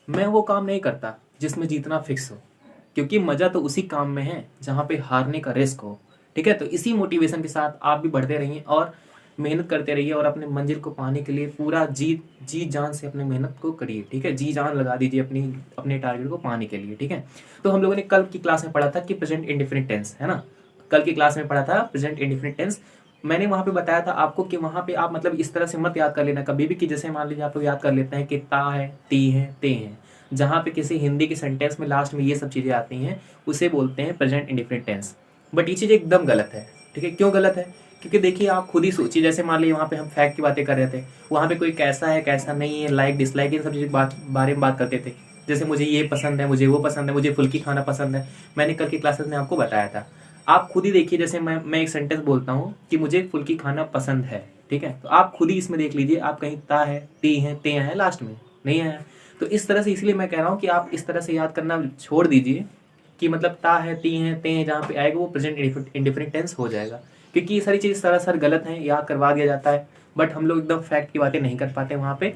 मैं वो काम नहीं करता जिसमें जीतना फिक्स हो, क्योंकि मज़ा तो उसी काम में है जहाँ पे हारने का रिस्क हो। ठीक है, तो इसी मोटिवेशन के साथ आप भी बढ़ते रहिए और मेहनत करते रहिए और अपने मंजिल को पाने के लिए पूरा जी जी जान से अपने मेहनत को करिए। ठीक है, जी जान लगा दीजिए अपने टारगेट को पाने के लिए। ठीक है, तो हम लोगों ने कल की क्लास में पढ़ा था कि प्रेजेंट इंडेफिनिट टेंस, है ना। कल की क्लास में पढ़ा था प्रेजेंट इंडेफिनिट टेंस। मैंने वहाँ पे बताया था आपको कि वहाँ पे आप मतलब इस तरह से मत याद कर लेना कभी भी कि जैसे मान लीजिए आप लोग याद कर लेते हैं कि ता है, ती है, ते हैं। जहाँ पे किसी हिंदी के सेंटेंस में लास्ट में ये सब चीज़ें आती हैं उसे बोलते हैं प्रेजेंट इंडेफिनिट टेंस। बट ये चीज़ एकदम गलत है। ठीक है, क्यों गलत है? क्योंकि देखिए आप खुद ही सोचिए, जैसे मान लीजिए वहाँ पे हम फैक्ट की बातें कर रहे थे, वहाँ पे कोई कैसा है कैसा नहीं है, लाइक डिसलाइक, इन सब चीज़ बारे में बात करते थे। जैसे मुझे ये पसंद है, मुझे वो पसंद है, मुझे फुल्की खाना पसंद है। मैंने कल की क्लासेस में आपको बताया था। आप खुद ही देखिए, जैसे मैं एक सेंटेंस बोलता हूँ कि मुझे फुल्की खाना पसंद है। ठीक है, तो आप खुद ही इसमें देख लीजिए, आप कहीं ता है, ती है, ते है लास्ट में नहीं आया। तो इस तरह से इसलिए मैं कह रहा हूँ कि आप इस तरह से याद करना छोड़ दीजिए कि मतलब ता है, ती है, ते हैं, जहाँ पे आएगा वो प्रेजेंट इंडिफरेंट टेंस हो जाएगा। क्योंकि ये सारी चीज़ सरासर गलत है, याद करवा दिया जाता है, बट हम लोग एकदम फैक्ट की बातें नहीं कर पाते वहाँ पे।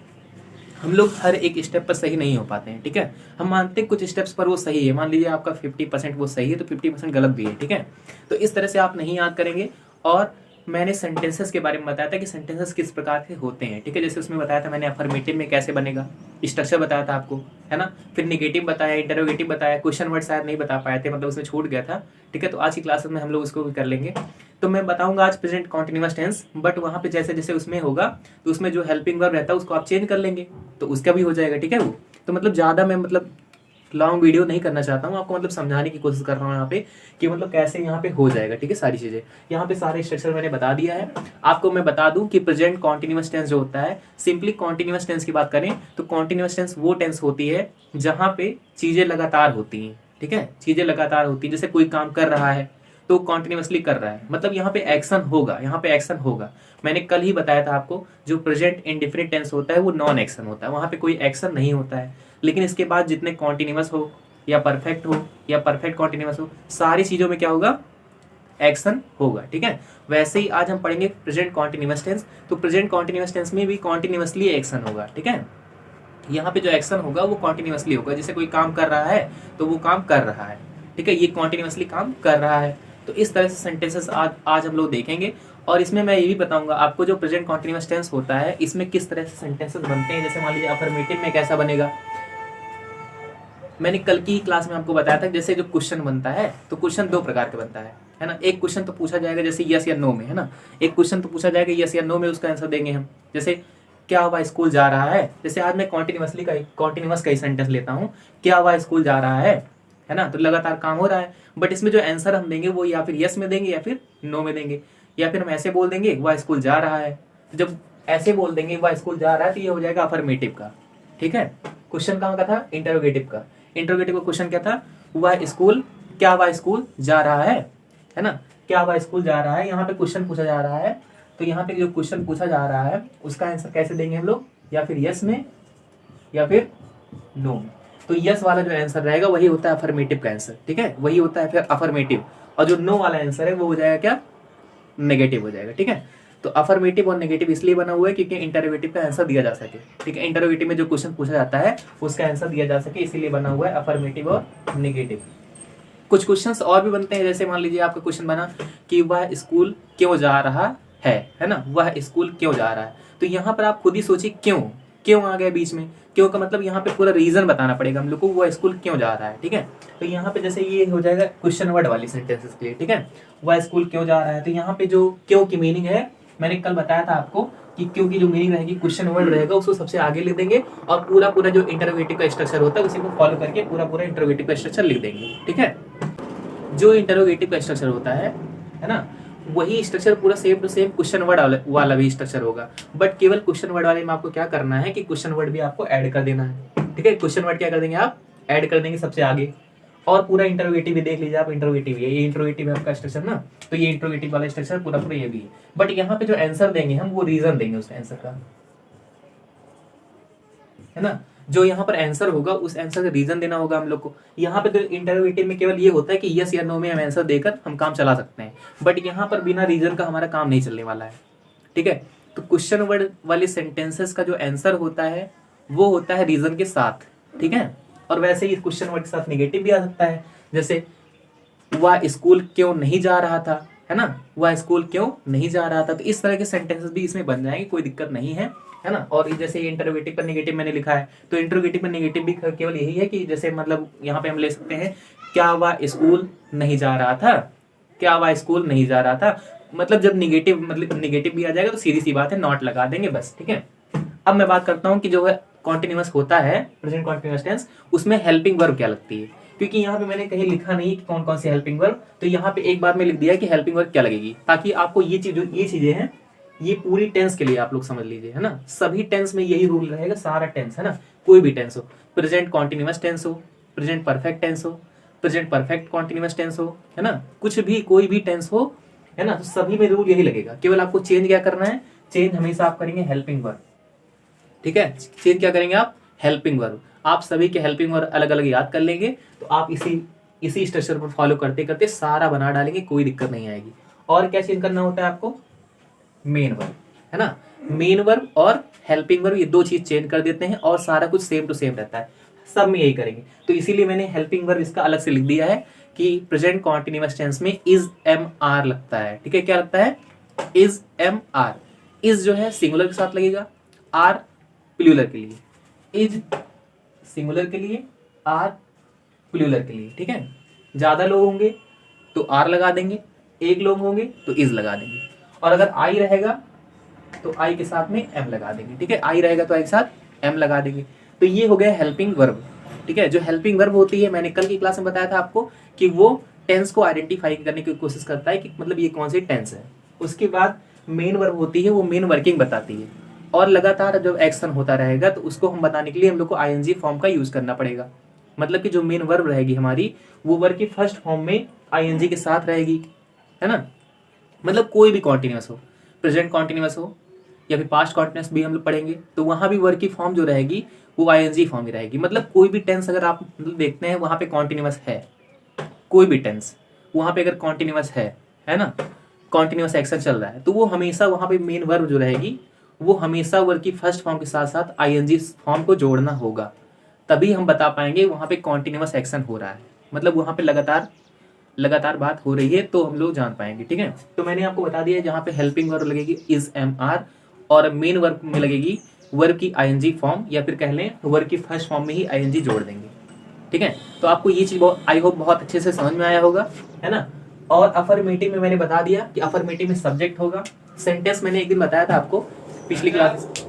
हम लोग हर एक स्टेप पर सही नहीं हो पाते हैं। ठीक है, हम मानते हैं कुछ स्टेप्स पर वो सही है, मान लीजिए आपका 50% वो सही है तो 50% गलत भी है। ठीक है, तो इस तरह से आप नहीं याद करेंगे। और मैंने सेंटेंसेस के बारे में बताया था कि सेंटेंसेस किस प्रकार के होते हैं। ठीक है, जैसे उसमें बताया था मैंने अफर्मेटिव में कैसे बनेगा, स्ट्रक्चर बताया था आपको, है ना। फिर निगेटिव बताया, इंटरोगेटिव बताया, क्वेश्चन वर्ड शायद नहीं बता पाए थे, मतलब उसमें छूट गया था। ठीक है, तो आज की क्लासेस में हम लोग उसको भी कर लेंगे। तो मैं बताऊंगा आज प्रेजेंट कॉन्टिन्यूअस टेंस, बट वहाँ पे जैसे जैसे उसमें होगा तो उसमें जो हेल्पिंग वर्ब रहता है उसको आप चेंज कर लेंगे तो उसका भी हो जाएगा। ठीक है, वो तो मतलब ज़्यादा मैं मतलब लॉन्ग वीडियो नहीं करना चाहता हूँ, आपको मतलब समझाने की कोशिश कर रहा हूँ यहाँ पे कि मतलब कैसे यहाँ पे हो जाएगा। ठीक है, सारी चीज़ें यहाँ पे सारे स्ट्रक्चर मैंने बता दिया है आपको। मैं बता दूं कि प्रेजेंट कॉन्टिन्यूअस टेंस जो होता है, सिंपली कॉन्टिन्यूअस टेंस की बात करें तो कॉन्टिन्यूअस टेंस वो टेंस होती है जहाँ पे चीज़ें लगातार होती हैं। ठीक है, चीज़ें लगातार होती हैं, जैसे कोई काम कर रहा है तो कॉन्टिन्यूअसली कर रहा है, मतलब यहाँ पे एक्शन होगा, यहाँ पे एक्शन होगा। मैंने कल ही बताया था आपको जो प्रेजेंट इंडेफिनिट टेंस होता है वो नॉन एक्शन होता है, वहाँ पे कोई एक्शन नहीं होता है। लेकिन इसके बाद जितने कॉन्टिन्यूअस हो या परफेक्ट हो या परफेक्ट कॉन्टिन्यूअस हो, सारी चीज़ों में क्या होगा, एक्शन होगा। ठीक है, वैसे ही आज हम पढ़ेंगे प्रेजेंट कॉन्टिन्यूअस टेंस। तो प्रेजेंट कॉन्टिन्यूअस टेंस में भी कॉन्टिन्यूअसली एक्शन होगा। ठीक है, यहाँ पे जो एक्शन होगा वो कॉन्टिन्यूअसली होगा, जैसे कोई काम कर रहा है तो वो काम कर रहा है। ठीक है, ये कॉन्टिन्यूअसली काम कर रहा है। तो इस तरह से सेंटेंसेस आज हम लोग देखेंगे। और इसमें मैं ये भी बताऊंगा आपको जो प्रेजेंट कॉन्टिन्यूअस टेंस होता है इसमें किस तरह से सेंटेंसेस बनते हैं। जैसे मान लीजिए अफर्मेटिव में कैसा बनेगा, मैंने कल की क्लास में आपको बताया था जैसे जो क्वेश्चन बनता है तो क्वेश्चन दो प्रकार का बनता है ना। एक क्वेश्चन तो पूछा जाएगा जैसे यस या नो में, है ना। एक क्वेश्चन तो पूछा जाएगा यस या नो में, उसका आंसर देंगे हम। जैसे क्या हुआ स्कूल जा रहा है, जैसे आज मैं कॉन्टिन्यूअस का ही सेंटेंस लेता हूँ, क्या हुआ स्कूल जा रहा है ना, तो लगातार काम हो रहा है। बट इसमें जो आंसर हम देंगे वो या फिर यस में देंगे या फिर नो में देंगे, या फिर हम ऐसे बोल देंगे वह स्कूल जा रहा है। तो जब ऐसे बोल देंगे वह स्कूल जा रहा है तो ये हो जाएगा अफर्मेटिव का। ठीक है, क्वेश्चन कहाँ का था, इंटरोगेटिव का। इंटरोगेटिव का क्वेश्चन क्या था, वह स्कूल, क्या वह स्कूल जा रहा है ना, क्या वह स्कूल जा रहा है। यहाँ पे क्वेश्चन पूछा जा रहा है, तो यहाँ पे जो क्वेश्चन पूछा जा रहा है उसका आंसर कैसे देंगे हम लोग, या फिर यस में या फिर नो में। तो यस वाला जो आंसर रहेगा वही होता है अफर्मेटिव का आंसर। ठीक है, वही होता है फिर अफर्मेटिव। और जो नो वाला आंसर है वो हो जाएगा क्या, नेगेटिव हो जाएगा। ठीक है, तो अफर्मेटिव और नेगेटिव इसलिए बना हुआ है क्योंकि इंटरोगेटिव का आंसर दिया जा सके। ठीक है, इंटरोगेटिव में जो क्वेश्चन पूछा जाता है उसका आंसर दिया जा सके, इसीलिए बना हुआ है अफर्मेटिव और नेगेटिव। कुछ क्वेश्चंस और भी बनते हैं, जैसे मान लीजिए आपका क्वेश्चन बना कि वह स्कूल क्यों जा रहा है ना, वह स्कूल क्यों जा रहा है। तो यहाँ पर आप खुद ही सोचिए क्यों, क्यों आ गया बीच में, क्यों का मतलब यहाँ पे पूरा रीजन बताना पड़ेगा हम लोग को, वह स्कूल क्यों जा रहा है। ठीक है, तो यहाँ पे जैसे ये हो जाएगा क्वेश्चन वर्ड वाली सेंटेंसेस के लिए। ठीक है, वह स्कूल क्यों जा रहा है, तो यहाँ पे जो क्यों की मीनिंग है मैंने कल बताया था आपको कि क्यों की जो मीनिंग रहेगी क्वेश्चन वर्ड रहेगा उसको सबसे आगे लिख देंगे और पूरा पूरा जो इंटरोगेटिव का स्ट्रक्चर होता है उसी को फॉलो करके पूरा पूरा इंटरोगेटिव का स्ट्रक्चर लिख देंगे। ठीक है, जो इंटरोगेटिव का स्ट्रक्चर होता है ना, वही स्ट्रक्चर पूरा same to same question word वाला भी स्ट्रक्चर होगा। बट केवल क्वेश्चन वर्ड वाले में आपको क्या करना है कि क्वेश्चन वर्ड भी आपको ऐड कर देना है। ठीक है, क्वेश्चन वर्ड क्या कर देंगे आप, ऐड कर देंगे सबसे आगे। और पूरा इंटरोगेटिव भी देख लीजिए आप, इंटरोगेटिव ये इंटरोगेटिव है आपका स्ट्रक्चर ना, तो ये इंटरोगेटिव वाला स्ट्रक्चर पूरा पूरा ये भी है। बट यहाँ पे जो आंसर देंगे हम वो रीजन देंगे उस आंसर का, है ना। जो यहाँ पर आंसर होगा उस आंसर का रीजन देना होगा हम लोग को। यहाँ पे तो इंटरोगेटिव में केवल ये होता है कि यस या नो में हम आंसर देकर हम काम चला सकते हैं, बट यहाँ पर बिना रीजन का हमारा काम नहीं चलने वाला है। ठीक है, तो क्वेश्चन वर्ड वाले सेंटेंसेस का जो आंसर होता है वो होता है रीजन के साथ। ठीक है। और वैसे ही क्वेश्चन वर्ड के साथ नेगेटिव भी आ सकता है, जैसे वह स्कूल क्यों नहीं जा रहा था, है ना, वह स्कूल क्यों नहीं जा रहा था। तो इस तरह के सेंटेंसेस भी इसमें बन जाएंगे, कोई दिक्कत नहीं है ना। और जैसे इंटरोगेटिव पर नेगेटिव मैंने लिखा है, तो इंटरोगेटिव पर नेगेटिव भी केवल यही है कि जैसे मतलब यहाँ पे हम ले सकते हैं क्या वह स्कूल नहीं जा रहा था, क्या वह स्कूल नहीं जा रहा था। मतलब जब निगेटिव मतलब नेगेटिव भी आ जाएगा तो सीधी सी बात है, नॉट लगा देंगे बस, ठीक है। अब मैं बात करता हूँ कि जो है कॉन्टिन्यूअस होता है प्रेजेंट कॉन्टिन्यूअस टेंस, उसमें हेल्पिंग वर्ब क्या लगती है, क्योंकि यहाँ पे मैंने कहीं लिखा नहीं कि कौन कौन सी हेल्पिंग वर्ब, तो यहाँ पे एक बार में लिख दिया कि हेल्पिंग वर्ब क्या लगेगी, ताकि आपको ये चीजें हैं ये पूरी टेंस के लिए आप लोग समझ लीजिए, है ना। सभी टेंस में यही रूल रहेगा, सारा टेंस, है ना, कोई भी टेंस हो, प्रेजेंट कॉन्टिन्यूअस टेंस हो, प्रेजेंट परफेक्ट टेंस हो, प्रेजेंट परफेक्ट कॉन्टिन्यूअस टेंस हो, है ना, कुछ भी कोई भी टेंस हो, है ना, तो सभी में रूल यही लगेगा। केवल आपको चेंज क्या करना है, चेंज हमेशा आप करेंगे हेल्पिंग वर्ब, ठीक है। चेंज क्या करेंगे आप, हेल्पिंग वर्ब। आप सभी के हेल्पिंग वर्ब अलग अलग याद कर लेंगे, तो आप इसी स्ट्रक्चर पर फॉलो करते करते सारा बना डालेंगे, कोई दिक्कत नहीं आएगी। और क्या चेंज करना होता है आपको, मेन वर्ब, है ना, मेन वर्ब और हेल्पिंग वर्ब, ये दो चीज चेंज कर देते हैं और सारा कुछ सेम टू सेम रहता है, सब में यही करेंगे। तो इसीलिए मैंने हेल्पिंग वर्ब इसका अलग से लिख दिया है कि प्रेजेंट कॉन्टिन्यूअस टेंस में इज एम आर लगता है, ठीक है। क्या लगता है, इज एम आर। इज जो है सिंगुलर के साथ लगेगा, आर प्लूरल के लिए, इज सिंगुलर के लिए, आर प्लूरल के लिए, ठीक है। ज्यादा लोग होंगे तो आर लगा देंगे, एक लोग होंगे तो इज लगा देंगे, और अगर आई रहेगा तो आई के साथ में एम लगा देंगे, ठीक है। आई रहेगा तो आई के साथ एम लगा देंगे। तो ये हो गया हेल्पिंग वर्ब, ठीक है। जो हेल्पिंग वर्ब होती है, मैंने कल की क्लास में बताया था आपको कि वो टेंस को आइडेंटिफाई करने की कोशिश करता है कि मतलब ये कौन सी टेंस है। उसके बाद मेन वर्ब होती है, वो मेन वर्किंग बताती है, और लगातार जब एक्शन होता रहेगा तो उसको हम बताने के लिए हम लोग को आईएनजी फॉर्म का यूज करना पड़ेगा। मतलब कि जो मेन वर्ब रहेगी हमारी, वो वर्ब की फर्स्ट फॉर्म में आईएनजी के साथ रहेगी, है ना। मतलब कोई भी कॉन्टिन्यूअस हो, प्रेजेंट कॉन्टिन्यूअस हो या फिर पास्ट कॉन्टिन्यूअस भी हम लोग पढ़ेंगे, तो वहां भी वर्ब की फॉर्म जो रहेगी वो आईएनजी फॉर्म ही रहेगी। मतलब कोई भी टेंस अगर आप देखते हैं वहां पे कॉन्टिन्यूअस है, कोई भी टेंस वहां पे अगर कॉन्टिन्यूअस है ना, कॉन्टिन्यूअस एक्शन चल रहा है, तो वो हमेशा वहां पे मेन वर्ब जो रहेगी वो हमेशा वर्ब की फर्स्ट फॉर्म के साथ साथ आईएनजी फॉर्म को जोड़ना होगा, तभी हम बता पाएंगे वहां पे कॉन्टिन्यूअस एक्शन हो रहा है, मतलब वहां पे लगातार बात हो रही है, तो हम लोग जान पाएंगे, ठीक है। तो मैंने आपको बता दिया जहां पे हेल्पिंग वर्ब लगेगी इज एम आर, और मेन वर्ब में लगेगी वर्ब की आईएनजी फॉर्म, या फिर कह लें वर्ब की फर्स्ट फॉर्म में ही आईएनजी जोड़ देंगे, ठीक है। तो आपको ये चीज आई होप बहुत अच्छे से समझ में आया होगा, है ना। और अफर्मेटिव में मैंने बता दिया कि अफर्मेटिव में सब्जेक्ट होगा। सेंटेंस मैंने एक दिन बताया था आपको पिछली क्लासेस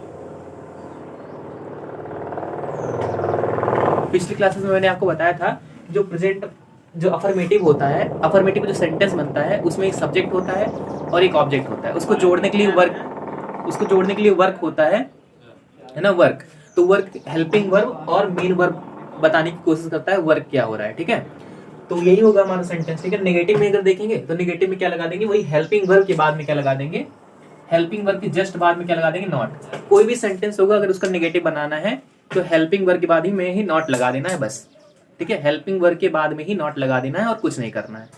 में मैंने आपको बताया था, जो अफर्मेटिव होता है, अफर्मेटिव जो सेंटेंस बनता है उसमें एक सब्जेक्ट होता है और एक ऑब्जेक्ट होता है, उसको जोड़ने के लिए वर्क होता है ना, वर्क। तो वर्क हेल्पिंग वर्ब और मेन वर्ब बताने की कोशिश करता है वर्क क्या हो रहा है, ठीक है। तो यही होगा हमारा सेंटेंस, ठीक है। नेगेटिव में अगर देखेंगे तो नेगेटिव में क्या लगा देंगे, वही हेल्पिंग वर्ब के बाद में क्या लगा देंगे, हेल्पिंग वर्ब के जस्ट बाद में क्या लगा देंगे, नॉट। कोई भी सेंटेंस होगा अगर उसका नेगेटिव बनाना है तो हेल्पिंग वर्ब के बाद ही में ही नॉट लगा देना है बस, ठीक है। हेल्पिंग वर्ब के बाद में ही नॉट लगा देना है और कुछ नहीं करना है।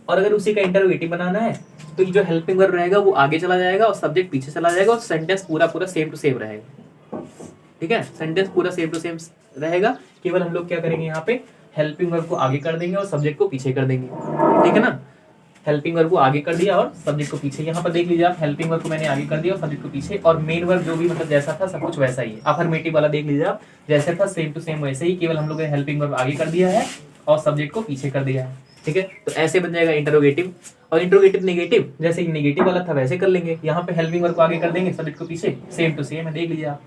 और अगर उसी का इंटरोगेटिव बनाना है तो जो हेल्पिंग वर्ब रहेगा वो आगे चला जाएगा और सब्जेक्ट पीछे चला जाएगा, और सेंटेंस पूरा सेम टू सेम रहेगा, ठीक है। सेंटेंस पूरा सेम टू सेम रहेगा, केवल हम लोग क्या करेंगे यहाँ पे हेल्पिंग वर्ब को आगे कर देंगे और सब्जेक्ट को पीछे कर देंगे, ठीक है ना। हेल्पिंग वर्ब को आगे कर दिया और सब्जेक्ट को पीछे। यहाँ पर देख लीजिए आप, हेल्पिंग वर्ब को मैंने आगे कर दिया और सब्जेक्ट को पीछे, और मेन वर्ब जो भी मतलब जैसा था सब कुछ वैसा ही है। अफर्मेटिव वाला देख लीजिए आप, जैसे था सेम टू सेम वैसे ही, केवल हम लोग ने हेल्पिंग वर्ब आगे कर दिया है और सब्जेक्ट को पीछे कर दिया है, ठीक है। तो ऐसे बन जाएगा इंटरोगेटिव। और इंटरोगेटिव नेगेटिव, जैसे नेगेटिव वाला था वैसे कर लेंगे, यहाँ पे हेल्पिंग वर्ब को आगे कर देंगे, सब्जेक्ट को पीछे, सेम टू सेम है। देख लीजिए आप,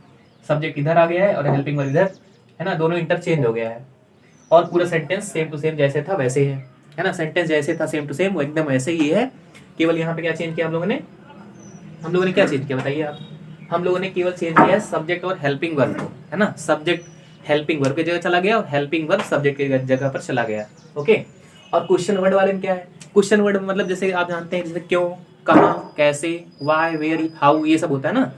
सब्जेक्ट इधर आ गया है और हेल्पिंग वर्ब इधर, है ना, दोनों इंटरचेंज हो गया है, और पूरा सेंटेंस सेम टू सेम जैसे था वैसे है ना। सेंटेंस जैसे था सेम टू सेम वो एकदम वैसे ही है, केवल यहाँ पे क्या चेंज किया हम लोगों ने क्या चेंज किया बताइए आप। हम लोगों ने केवल चेंज किया सब्जेक्ट और हेल्पिंग वर्ब को, है ना। सब्जेक्ट हेल्पिंग वर्ब की जगह चला गया और हेल्पिंग वर्ब सब्जेक्ट की जगह पर चला गया, ओके। और क्वेश्चन वर्ड वाले में क्या है, क्वेश्चन वर्ड मतलब जैसे आप जानते हैं जैसे क्यों, कहाँ, कैसे, वाई, वेयर, हाउ, ये सब होता है ना,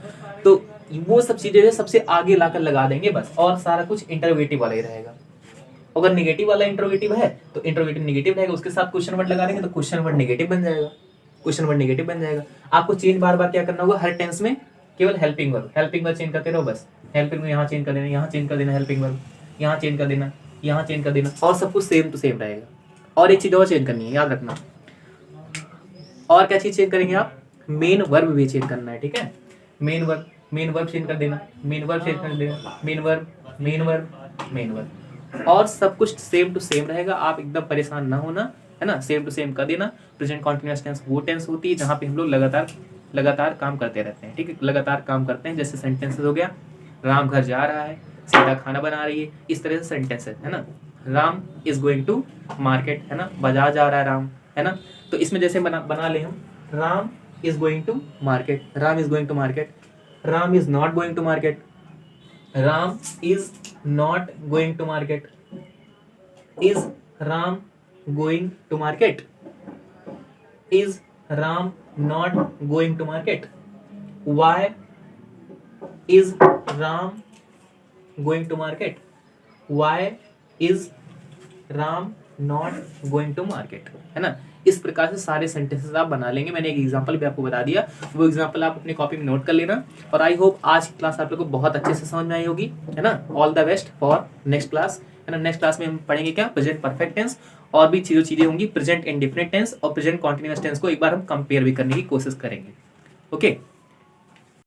तो वो सब चीजें सबसे आगे लाकर लगा देंगे बस, और सारा कुछ इंटरोगेटिव वाला ही रहेगा। अगर नेगेटिव वाला इंटरोगेटिव है तो इंटरोगेटिव नेगेटिव रहेगा, उसके साथ क्वेश्चन वर्ड लगा देंगे तो क्वेश्चन वर्ड नेगेटिव बन जाएगा, क्वेश्चन वर्ड नेगेटिव बन जाएगा। आपको चेंज बार बार क्या करना होगा हर टेंस में, केवल हेल्पिंग वर्ब चेंज करते रहो बस। हेल्पिंग वर्ब यहाँ चेंज कर देना, यहाँ चेंज कर देना हेल्पिंग वर्ब, यहाँ चेंज कर देना, यहाँ चेंज कर देना, और सब कुछ सेम टू सेम रहेगा। और एक चीज और चेंज करनी है, याद रखना। और क्या चीज चेंज करेंगे आप? मेन वर्ब भी चेंज करना है, ठीक है। मेन वर्ब चेंज कर देना, मेन वर्ब चेंज कर देना, मेन वर्ब, और सब कुछ सेम टू सेम रहेगा। आप एकदम परेशान ना होना, है ना। सेम टू सेम कर देना। प्रेजेंट कॉन्टिन्यूअस टेंस वो टेंस होती है जहाँ पे हम लोग लगातार काम करते रहते हैं, ठीक है। लगातार काम करते हैं, जैसे सेंटेंसेस हो गया, राम घर जा रहा है, सीता खाना बना रही है, इस तरह से सेंटेंसेस, है ना। Ram is going to market, है ना, बाजार जा रहा है राम, है ना। तो इसमें जैसे बना ले हम, Ram is going to market, Ram is going to market, Ram is not going to market, Ram is not going to market, is Ram going to market, is Ram not going to market, why is Ram going to market, why is Ram not going to market, है ना। इस प्रकार से सारे sentences आप बना लेंगे। मैंने एक एग्जांपल भी आपको बता दिया, वो एग्जांपल आप अपनी कॉपी में नोट कर लेना। और आई होप आज की क्लास आप लोगों को बहुत अच्छे से समझ में आई होगी, है ना। All the best for next class, है ना। नेक्स्ट क्लास में हम पढ़ेंगे क्या? प्रेजेंट परफेक्ट टेंस, और भी चीजें होंगी, प्रेजेंट इंडेफिनिट टेंस और प्रेजेंट कॉन्टिन्यूअस टेंस को एक बार हम कंपेयर भी करने की कोशिश करेंगे। ओके।